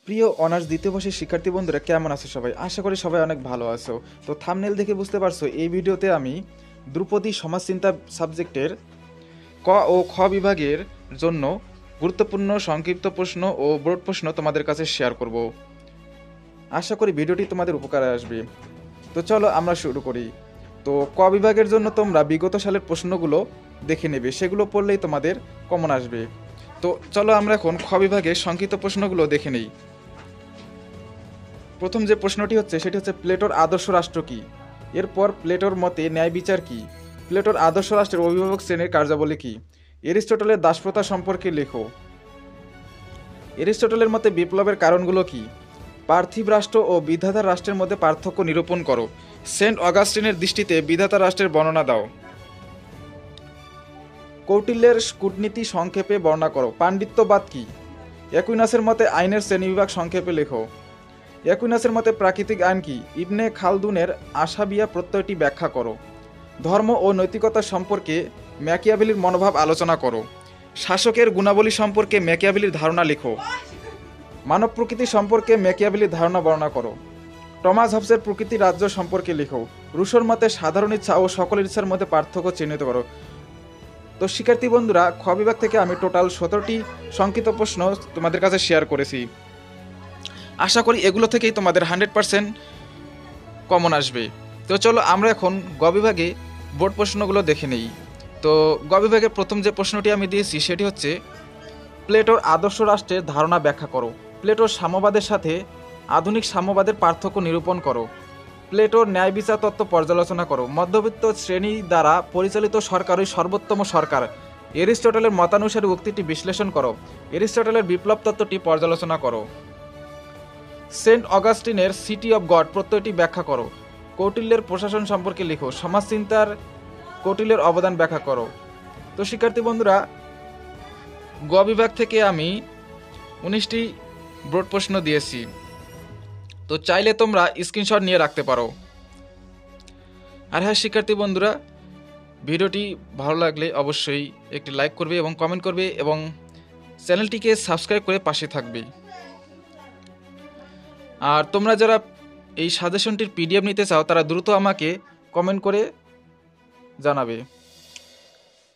প্রিয় অনার্স দ্বিতীয় বর্ষের শিক্ষার্থী বন্ধুরা, কেমন আছো সবাই? আশা করি সবাই অনেক ভালো আছো। তো থাম্বনেল দেখে বুঝতে পারছো এই ভিডিওতে আমি ধ্রুপদী সমাজচিন্তা সাবজেক্টের ক ও খ বিভাগের জন্য গুরুত্বপূর্ণ সংক্ষিপ্ত প্রশ্ন ও বোর্ড প্রশ্ন তোমাদের কাছে শেয়ার করব। আশা করি ভিডিওটি তোমাদের উপকারে আসবে। তো চলো আমরা শুরু করি। তো ক বিভাগের জন্য তোমরা বিগত সালের প্রশ্নগুলো দেখে নেবে, সেগুলো পড়লেই তোমাদের কমন আসবে। তো চলো আমরা এখন খ বিভাগের সংক্ষিপ্ত প্রশ্নগুলো দেখে নেই। প্রথম যে প্রশ্নটি হচ্ছে সেটি হচ্ছে প্লেটোর আদর্শ রাষ্ট্র কি? এরপর প্লেটোর মতে ন্যায় বিচার কি? প্লেটোর আদর্শ রাষ্ট্রের অভিভাবক শ্রেণীর কার্যাবলী কি? এরিস্টটলের দাসপ্রথা সম্পর্কে লেখো। এরিস্টটলের মতে বিপ্লবের কারণগুলো কি? পার্থিব রাষ্ট্র ও বিধাতার রাষ্ট্রের মধ্যে পার্থক্য নিরূপণ করো। সেন্ট অগাস্টিনের দৃষ্টিতে বিধাতা রাষ্ট্রের বর্ণনা দাও। কৌটিল্যের কূটনীতি সংক্ষেপে বর্ণনা করো। পাণ্ডিত্যবাদ কি? অ্যাকুইনাসের মতে আইনের শ্রেণীবিভাগ সংক্ষেপে লেখো। অ্যাকুইনাসের মতে প্রাকৃতিক আইন কি? ইবনে খালদুনের আশাবিয়া প্রত্যয়টি ব্যাখ্যা করো। ধর্ম ও নৈতিকতা সম্পর্কে ম্যাকিয়াভেলির মনোভাব আলোচনা করো। শাসকের গুণাবলী সম্পর্কে ম্যাকিয়াভেলির ধারণা লেখো। মানব প্রকৃতি সম্পর্কে ম্যাকিয়াভেলির ধারণা বর্ণনা করো। টমাস হবসের প্রকৃতি রাজ্য সম্পর্কে লেখো। রুশোর মতে সাধারণ ইচ্ছা ও সকলের ইচ্ছার মধ্যে পার্থক্য চিহ্নিত করো। তো শিক্ষার্থী বন্ধুরা, খ বিভাগ থেকে আমি টোটাল 17টি সংক্ষিপ্ত প্রশ্ন তোমাদের কাছে শেয়ার করেছি। আশা করি এগুলো থেকেই তোমাদের 100% কমন আসবে। তো চলো আমরা এখন গ বিভাগে বোর্ড প্রশ্নগুলো দেখে নেই। তো গ বিভাগের প্রথম যে প্রশ্নটি আমি দিয়েছি সেটি হচ্ছে প্লেটোর আদর্শ রাষ্ট্রের ধারণা ব্যাখ্যা করো। প্লেটোর সাম্যবাদের সাথে আধুনিক সাম্যবাদের পার্থক্য নিরূপণ করো। প্লেটোর ন্যায় বিচার তত্ত্ব পর্যালোচনা করো। মধ্যবিত্ত শ্রেণী দ্বারা পরিচালিত সরকারই সর্বোত্তম সরকার। এরিস্টটলের মতানুসারে উক্তিটি বিশ্লেষণ করো। এরিস্টটলের বিপ্লব তত্ত্বটি পর্যালোচনা করো। সেন্ট অগাস্টিনের সিটি অব গড প্রত্যয়টি ব্যাখ্যা করো। কৌটিল্যের প্রশাসন সম্পর্কে লিখো। সমাজচিন্তার কৌটিল্যের অবদান ব্যাখ্যা করো। তো শিক্ষার্থী বন্ধুরা, গ বিভাগ থেকে আমি 19টি ব্রড প্রশ্ন দিয়েছি। তো চাইলে তোমরা স্ক্রিনশট নিয়ে রাখতে পারো। আর হ্যাঁ শিক্ষার্থী বন্ধুরা, ভিডিওটি ভালো লাগলে অবশ্যই একটি লাইক করবে এবং কমেন্ট করবে এবং চ্যানেলটিকে সাবস্ক্রাইব করে পাশে থাকবে। আর তোমরা যারা এই সাজেশনটির পিডিএফ নিতে চাও তারা দ্রুত আমাকে কমেন্ট করে জানাবে।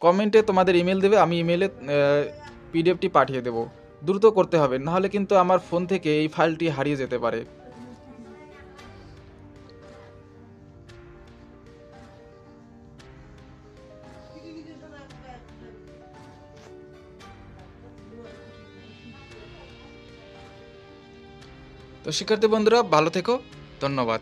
কমেন্টে তোমাদের ইমেল দেবে, আমি ইমেলে পিডিএফটি পাঠিয়ে দেব। দ্রুত করতে হবে, নাহলে কিন্তু আমার ফোন থেকে এই ফাইলটি হারিয়ে যেতে পারে। তো শিক্ষার্থী বন্ধুরা, ভালো থেকো। ধন্যবাদ।